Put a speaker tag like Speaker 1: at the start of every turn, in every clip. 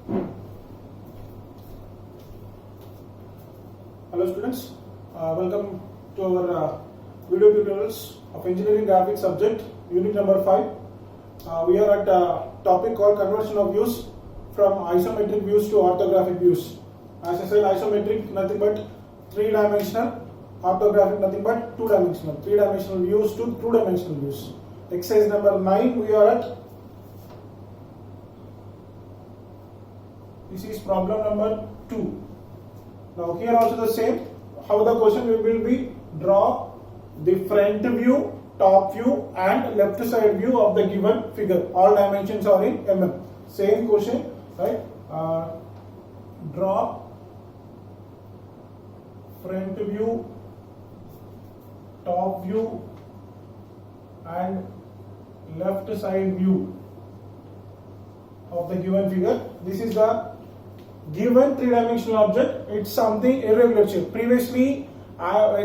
Speaker 1: Hello students, welcome to our video tutorials of engineering graphics subject, unit number 5. We are at a topic called conversion of views from isometric views to orthographic views. As I said, isometric nothing but 3-dimensional, orthographic nothing but 2-dimensional, 3-dimensional views to 2-dimensional views. Exercise number 9 we are at. This is problem number 2. Now here also the same, how the question will be: draw the front view, top view and left side view of the given figure. All dimensions are in mm. Same question, right? Draw front view, top view and left side view of the given figure. This is the given 3-dimensional object. It's something irregular shape. Previously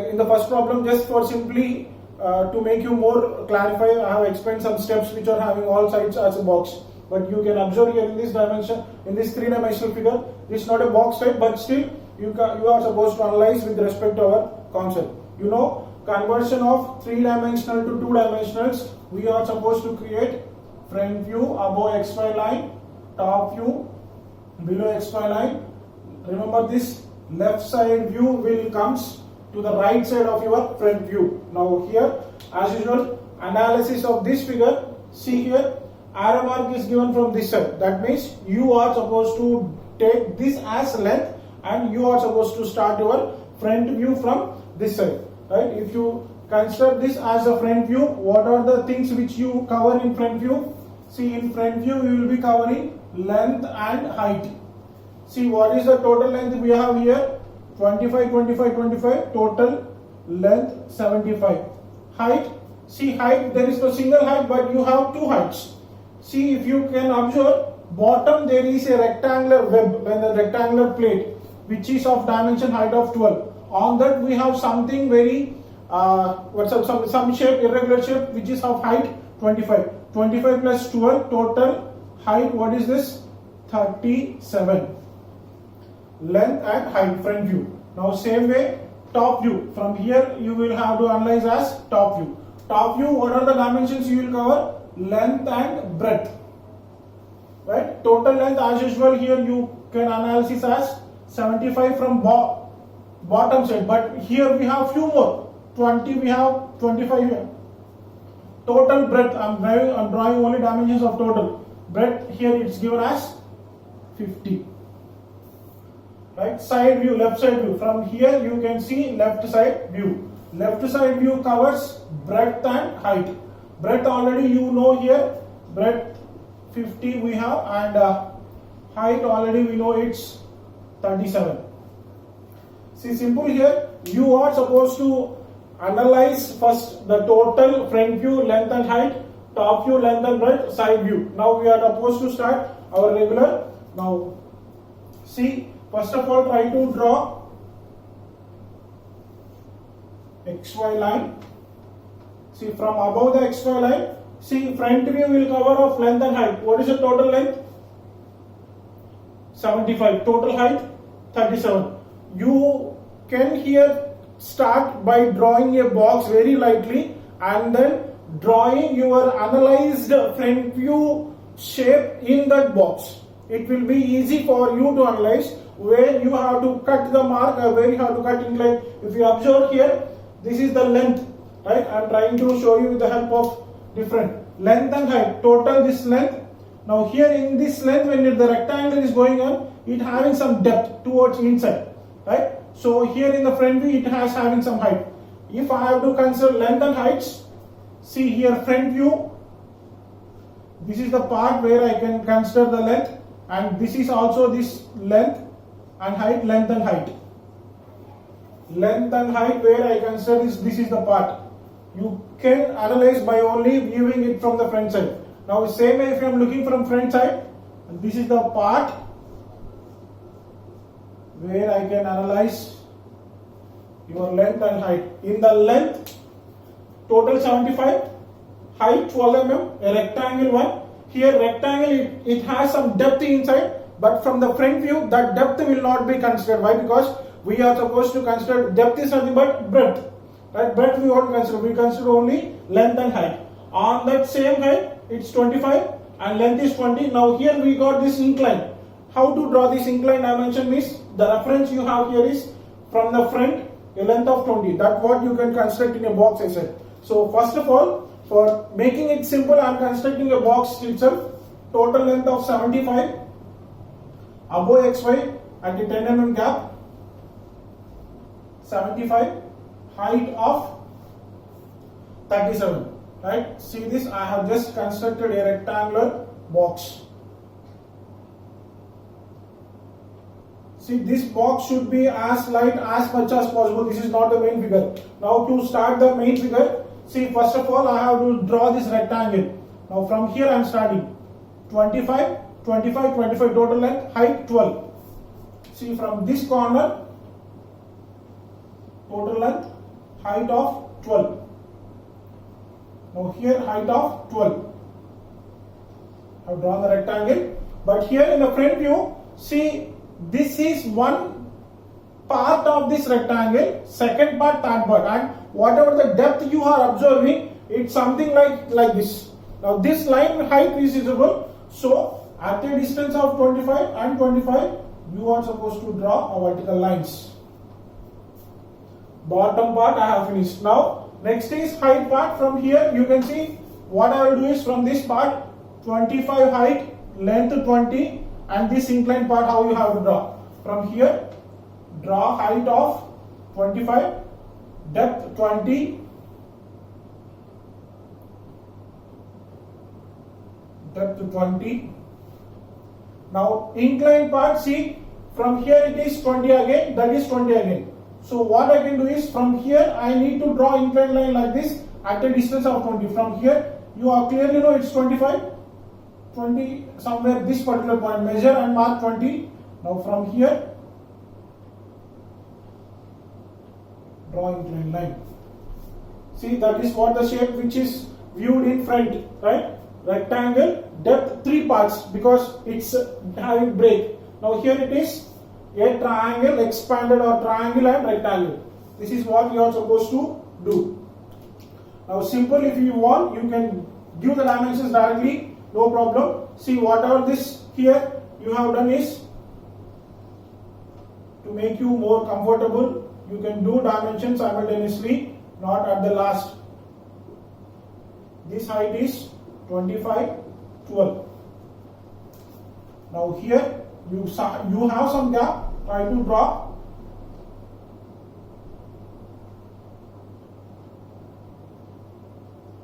Speaker 1: in the first problem, just for simply to make you more clarify, I have explained some steps which are having all sides as a box. But you can observe here in this dimension, in this 3-dimensional figure, it's not a box type, but still you are supposed to analyze with respect to our concept. You know, conversion of 3-dimensional to 2-dimensionals, we are supposed to create front view above XY line, top view below XY line. Remember, this left side view will comes to the right side of your front view. Now here, as usual, analysis of this figure. See here, arrow mark is given from this side. That means you are supposed to take this as length and you are supposed to start your front view from this side. Right? If you consider this as a front view, what are the things which you cover in front view? See, in front view you will be covering length and height. See, what is the total length we have here? 25, 25, 25. Total length 75. Height. See, height, there is no single height, but you have two heights. See, if you can observe, bottom there is a rectangular web, when the rectangular plate, which is of dimension height of 12. On that we have something very some shape, irregular shape, which is of height 25. 25 plus 12, total height, what is this? 37. Length and height, front view. Now same way, top view. From here you will have to analyze as top view. Top view, what are the dimensions you will cover? Length and breadth. Right? Total length, as usual, here you can analysis as 75 from bottom side. But here we have few more. 20, we have 25 here. Total breadth, I'm drawing only dimensions of total. Breadth here it's given as 50. Right? Side view, left side view. From here you can see left side view. Left side view covers breadth and height. Breadth already you know here. Breadth 50 we have, and height already we know it's 37. See, simple here. You are supposed to analyze first the total front view, length and height, top view, length and breadth, side view. Now we are supposed to start our regular. Now see, first of all try to draw XY line. See, from above the XY line, see, front view will cover of length and height. What is the total length? 75. Total height 37. You can here start by drawing a box very lightly and then drawing your analyzed front view shape in that box. It will be easy for you to analyze where you have to cut the mark or where you have to cut in line. If you observe here, this is the length, right? I am trying to show you with the help of different length and height. Total this length. Now here in this length, when the rectangle is going on, it having some depth towards inside, right? So here in the front view, it has having some height. If I have to consider length and heights, see here front view, this is the part where I can consider the length, and this is also this length and height, length and height. Length and height where I consider this is the part. You can analyze by only viewing it from the front side. Now same way, if I am looking from front side, this is the part where I can analyze your length and height. In the length, total 75, height 12 mm, a rectangle one. Here rectangle, it has some depth inside, but from the front view that depth will not be considered. Why? Because we are supposed to consider depth is nothing but breadth, right? Breadth we won't consider, we consider only length and height. On that same height it's 25 and length is 20. Now here we got this incline. How to draw this incline dimension means the reference you have here is from the front a length of 20. That's what you can construct in a box, I said. So first of all, for making it simple, I am constructing a box itself. Total length of 75, above XY at the 10 mm gap, 75, height of 37. Right? See this, I have just constructed a rectangular box. See, this box should be as light as much as possible. This is not the main figure. Now to start the main figure, see, first of all I have to draw this rectangle. Now from here I am starting. 25, 25, 25 total length, height 12. See, from this corner, total length, height of 12. Now here height of 12. I have drawn the rectangle. But here in the front view, see, this is one part of this rectangle, second part, third part, and whatever the depth you are observing, it's something like this. Now this line height is visible, so at a distance of 25 and 25, you are supposed to draw a vertical lines. Bottom part I have finished. Now next is height part. From here you can see what I will do is from this part 25 height, length 20, and this inclined part how you have to draw. From here draw height of 25, depth 20, depth 20. Now inclined part, see, from here it is 20 again, that is 20 again. So what I can do is from here I need to draw inclined line like this at a distance of 20. From here you are clearly know it's 25, 20 somewhere this particular point, measure and mark 20. Now from here draw inclined line. See, that is what the shape which is viewed in front, right? Rectangle, depth 3 parts because it's having break. Now here it is a triangle expanded or triangle and rectangle. This is what you are supposed to do. Now simple, if you want you can give the dimensions directly, no problem. See, whatever this here you have done is to make you more comfortable, you can do dimensions simultaneously, not at the last. This height is 25, 12. Now here you have some gap, try to draw.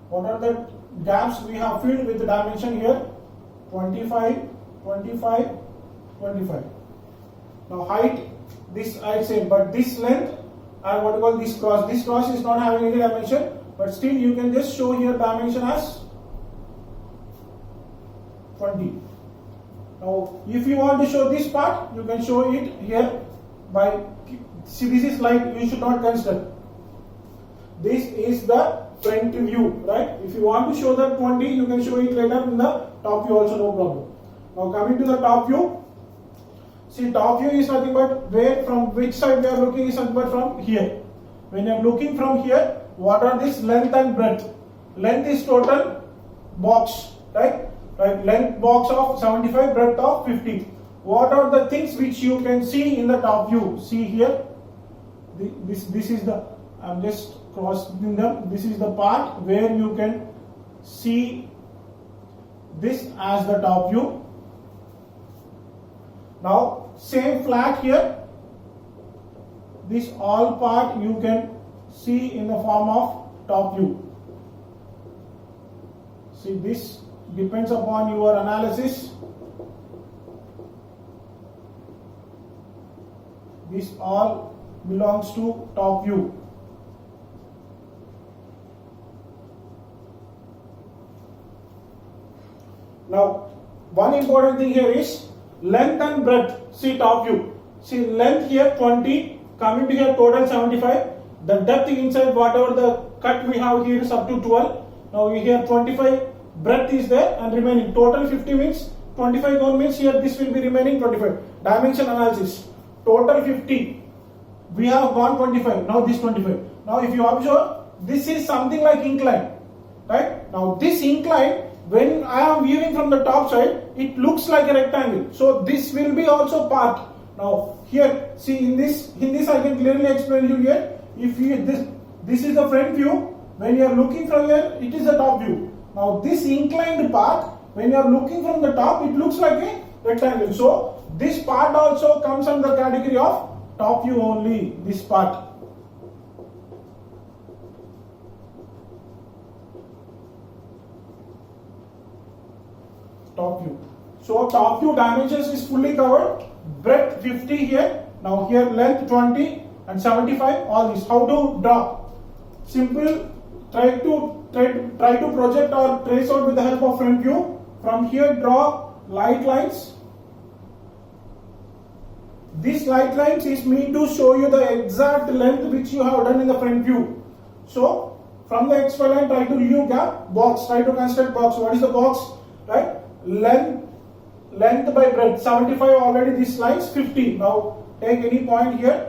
Speaker 1: What are the gaps we have filled with the dimension here? 25, 25, 25. Now height, this I say, but this length and what you call this cross. This cross is not having any dimension, but still you can just show here dimension as 20. Now if you want to show this part, you can show it here by, see, this is light, you should not consider. This is the front view, right? If you want to show that 20, you can show it later in the top view also, no problem. Now coming to the top view, see, top view is nothing but where, from which side we are looking is nothing but from here. When you are looking from here, what are this length and breadth? Length is total box, right? Right, length box of 75, breadth of 50. What are the things which you can see in the top view? See here, this is the, I'm just crossing them. This is the part where you can see this as the top view. Now same flat here, this all part you can see in the form of top view. See, this depends upon your analysis. This all belongs to top view. Now one important thing here is length and breadth. See, top view. See, length here 20, coming to here total 75. The depth inside whatever the cut we have here is up to 12. Now here 25, breadth is there and remaining total 50 means 25 cone means here this will be remaining 25. Dimension analysis. Total 50. We have gone 25. Now this 25. Now if you observe, this is something like incline. Right? Now this incline, when I am viewing from the top side, it looks like a rectangle. So this will be also part. Now here, see in this I can clearly explain you here. If you this is the front view. When you are looking from here, it is the top view. Now this inclined part, when you are looking from the top, it looks like a rectangle. So this part also comes under the category of top view only. This part. Top view. So top view dimensions is fully covered. Breadth 50 here. Now here length 20 and 75. All this. How to draw? Simple. Try to project or trace out with the help of front view. From here draw light lines. This light lines is meant to show you the exact length which you have done in the front view. So from the XY line try to remove gap. Box. Try to construct box. What is the box? Right? Length by breadth 75 already. This lines 50. Now take any point here.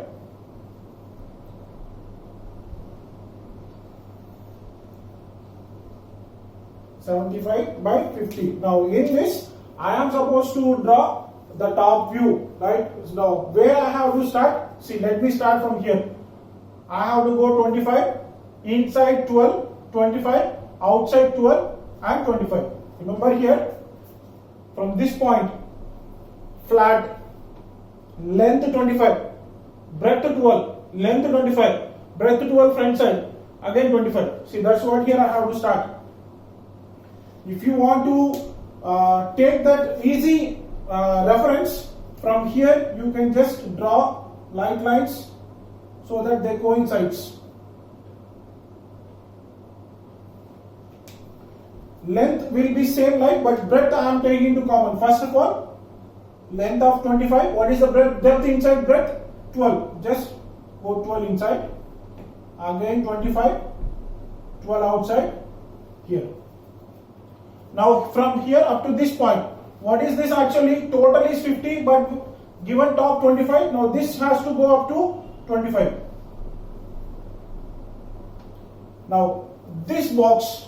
Speaker 1: (75 by 50). Now in this I am supposed to draw the top view, right? Now where I have to start? See, let me start from here. I have to go 25, inside 12, 25, outside 12 and 25. Remember here, from this point, flat, length 25, breadth 12, length 25, breadth 12 front side, again 25. See, that's what here I have to start. If you want to take that easy reference, from here you can just draw light lines so that they coincides. Length will be same like, but breadth I am taking into common. First of all, length of 25. What is the breadth? Depth inside breadth 12. Just go 12 inside. Again 25. 12 outside. Here. Now from here up to this point, what is this actually? Total is 50, but given top 25. Now this has to go up to 25. Now this box.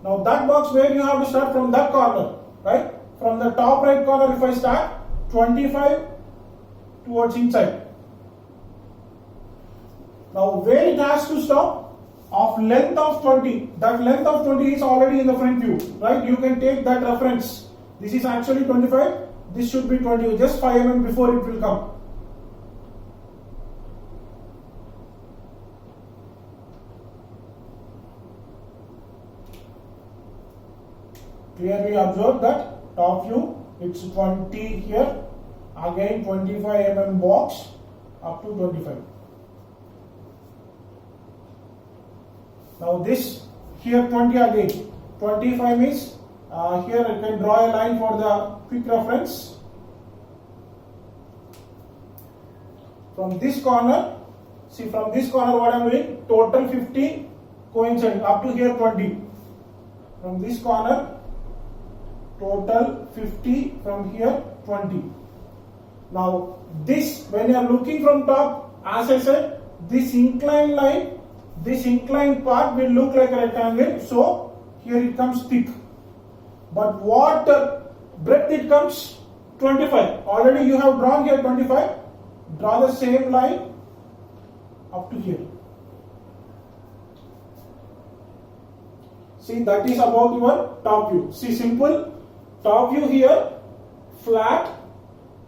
Speaker 1: Now that box where you have to start from that corner, right? From the top right corner, if I start 25 towards inside. Now where it has to stop? Of length of 20. That length of 20 is already in the front view, right? You can take that reference. This is actually 25. This should be 20. Just 5 mm before it will come. Clearly observe that top view, it's 20 here, again 25 mm box up to 25. Now this here 20 again, 25 means here I can draw a line for the quick reference. From this corner, see from this corner what I am doing, total 50 coinciding up to here 20. From this corner, total 50, from here 20. Now this, when you are looking from top, as I said, this inclined line, this inclined part will look like a rectangle, so here it comes thick. But what breadth it comes? 25. Already you have drawn here 25. Draw the same line up to here. See, that is about your top view. See, simple. Top view here, flat,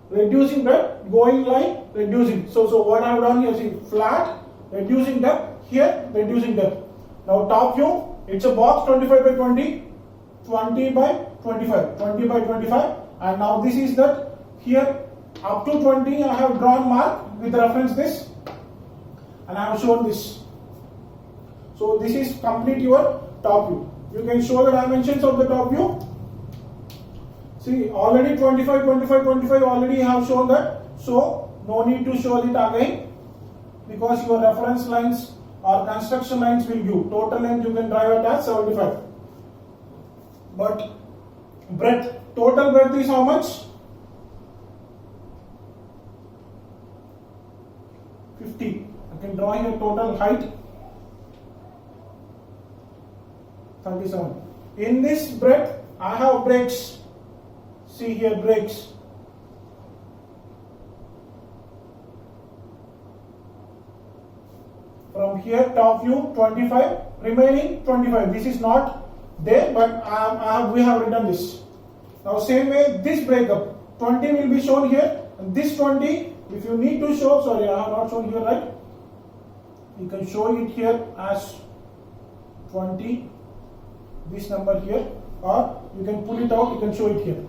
Speaker 1: reducing depth, going line, reducing. So what I have done here, see, flat, reducing depth. Here, reducing depth. Now top view, it's a box 25 by 20, 20 by 25, 20 by 25, and now this is that. Here up to 20 I have drawn mark with reference this, and I have shown this. So this is complete your top view. You can show the dimensions of the top view. See, already 25, 25, 25 already have shown that, so no need to show it again, because your reference lines or construction lines will give. Total length you can drive it as 75. But breadth, total breadth is how much? 50. I can draw here total height 37. In this breadth, I have breaks. See here breaks. From here top view 25, remaining 25. This is not there, but we have written this. Now same way this breakup 20 will be shown here, and this 20 if you need to show, sorry I have not shown here, right? You can show it here as 20, this number here, or you can pull it out, you can show it here.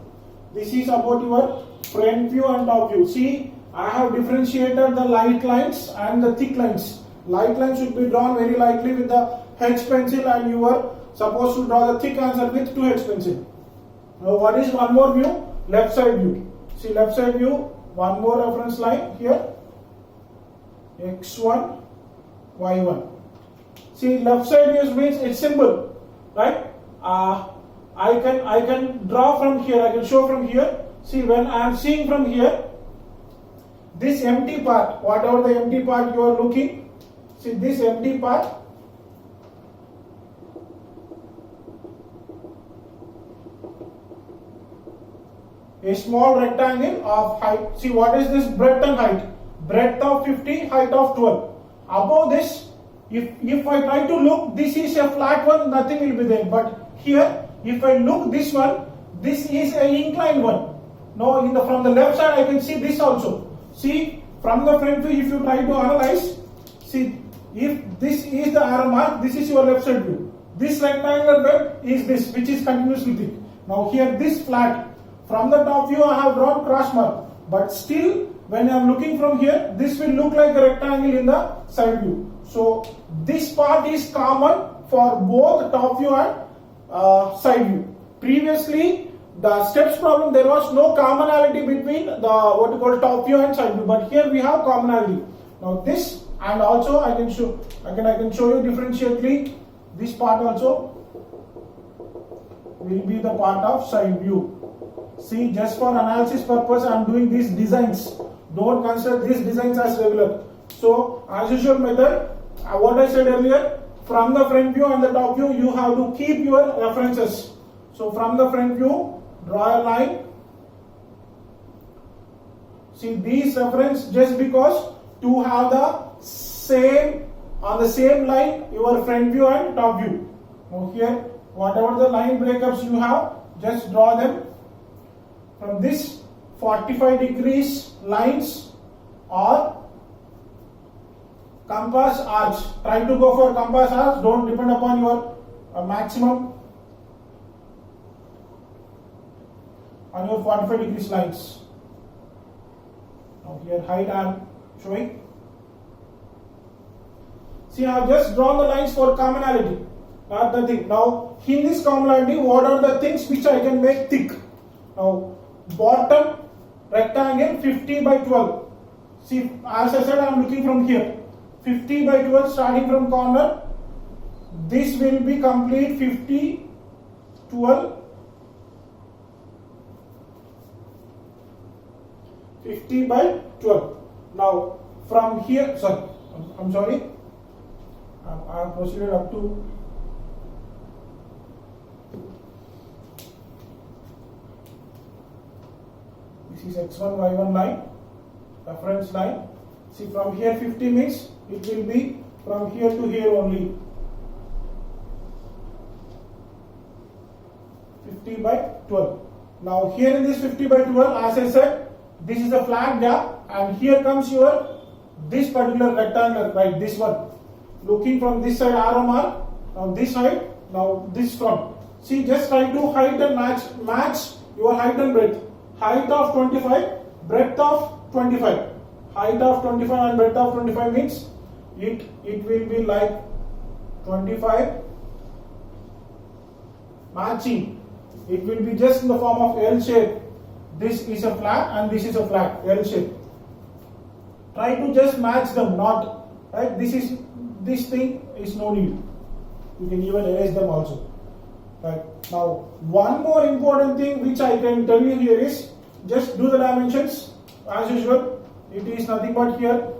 Speaker 1: This is about your front view and top view. See, I have differentiated the light lines and the thick lines. Light lines should be drawn very lightly with the H pencil, and you are supposed to draw the thick answer with 2H pencil. Now what is one more view? Left side view. See left side view, one more reference line here, x1, y1. See left side view means it's simple, right? I can draw from here, I can show from here. See when I am seeing from here, this empty part, whatever the empty part you are looking, see this empty part, a small rectangle of height. See what is this breadth and height? Breadth of 50, height of 12. Above this, if I try to look, this is a flat one, nothing will be there. But here, if I look this one, this is an inclined one. Now from the left side I can see this also. See from the front view, if you try to analyze, see if this is the arrow mark, this is your left side view. This rectangular bed is this, which is continuously thick. Now here this flat. From the top view I have drawn cross mark, but still when I am looking from here, this will look like a rectangle in the side view. So this part is common for both top view and side view. Previously the steps problem, there was no commonality between the what you call top view and side view, but here we have commonality. Now this, and also I can show you differentiately, this part also will be the part of side view. See, just for analysis purpose I am doing these designs. Don't consider these designs as regular. So as usual method, what I said earlier, from the front view and the top view you have to keep your references. So from the front view, draw a line. See these reference, just because to have the same, on the same line your front view and top view. Now here whatever the line breakups you have, just draw them. From this 45 degrees lines or compass arcs. Try to go for compass arcs, don't depend upon your maximum on your 45 degrees lines. Now here height I am showing. See, I have just drawn the lines for commonality, not the thing. Now in this commonality, what are the things which I can make thick? Now bottom rectangle 50 by 12. See, as I said, I am looking from here. 50 by 12 starting from corner. This will be complete 50, 12, 50 by 12. Now from here, sorry, I'm sorry, I have proceeded up to this is x1, y1 line, reference line. See from here 50 means it will be from here to here only. 50 by 12. Now here in this 50 by 12, as I said, this is a flat gap, and here comes your this particular rectangle, right? This one. Looking from this side arrow mark, now this side, now this front. See, just try to height and match your height and breadth. Height of 25, breadth of 25. Height of 25 and breadth of 25 means it will be like 25 matching. It will be just in the form of L shape. This is a flat and this is a flat, L shape. Try to just match them, not right. This thing is no need. You can even erase them also. Right. Now, one more important thing which I can tell you here is just do the dimensions as usual. It is nothing but here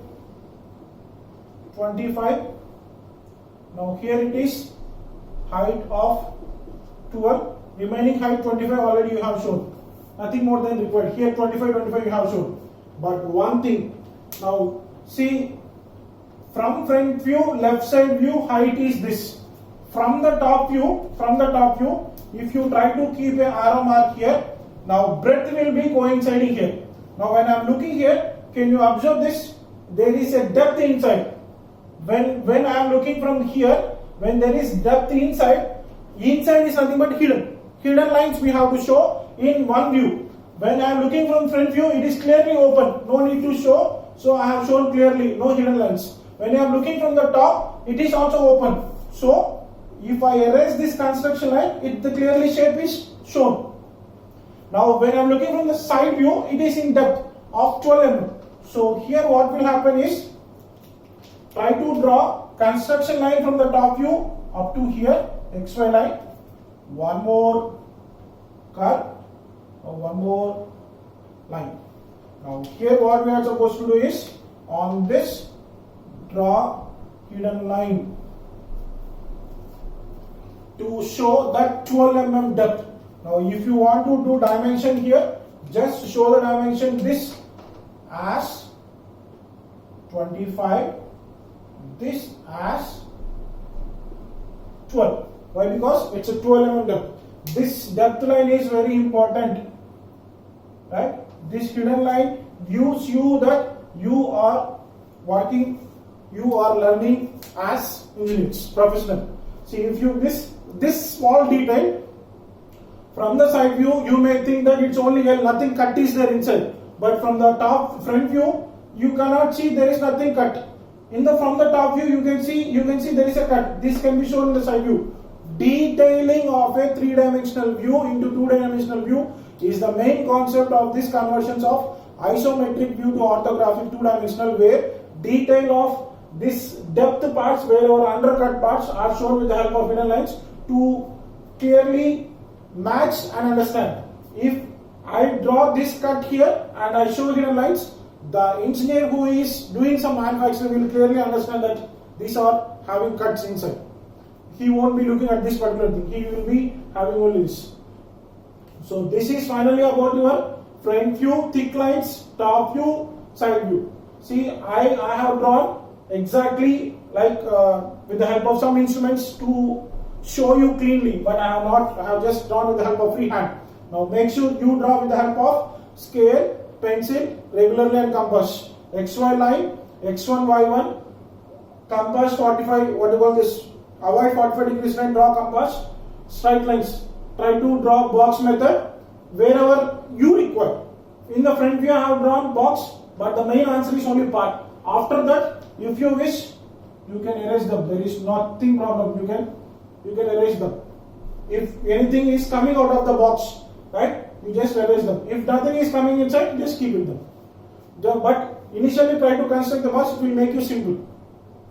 Speaker 1: 25. Now here it is height of 12. Remaining height 25 already you have shown. Nothing more than required. Here 25 you have shown. But one thing. Now see, from front view, left side view, height is this. From the top view, if you try to keep an arrow mark here, now breadth will be coinciding here. Now when I am looking here, can you observe this? There is a depth inside. When I am looking from here, when there is depth inside is nothing but hidden. Hidden lines we have to show in one view. When I am looking from front view, it is clearly open. No need to show. So I have shown clearly, no hidden lines. When I am looking from the top, it is also open. So if I erase this construction line, the clearly shape is shown. Now when I am looking from the side view, it is in depth of 12 mm. So here what will happen is, try to draw construction line from the top view up to here, XY line. One more curve, or one more line. Now here what we are supposed to do is, on this, draw hidden line to show that 12 mm depth. Now if you want to do dimension here, just show the dimension this as 25, this as 12. Why? Because it's a 12 mm depth. This depth line is very important, right? This hidden line gives you that you are working, you are learning as engineers, professional. See, if you this small detail from the side view, you may think that it's only nothing cut is there inside, but from the top front view, you cannot see there is nothing cut. From the top view, you can see there is a cut. This can be shown in the side view. Detailing of a three-dimensional view into two-dimensional view is the main concept of this conversions of isometric view to orthographic two-dimensional, where detail of this depth parts, wherever undercut parts, are shown with the help of hidden lines to clearly match and understand. If I draw this cut here and I show hidden lines, the engineer who is doing some manufacturing will clearly understand that these are having cuts inside. He won't be looking at this particular thing. He will be having only this. So this is finally about your front view, thick lines, top view, side view. See, I have drawn exactly like with the help of some instruments to show you cleanly, but I have just drawn with the help of freehand. Now make sure you draw with the help of scale, pencil, regularly and compass. XY line, X1, Y1, compass 45, what do you call this? Avoid 45 degrees line, draw compass, straight lines. Try to draw box method wherever you require. In the front view I have drawn box, but the main answer is only part. After that, if you wish, you can erase them. There is nothing problem. You can erase them. If anything is coming out of the box, right, you just erase them. If nothing is coming inside, just keep it there. But initially try to construct the box, it will make you simple.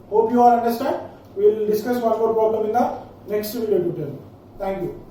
Speaker 1: Hope you all understand. We will discuss one more problem in the next video tutorial. Thank you.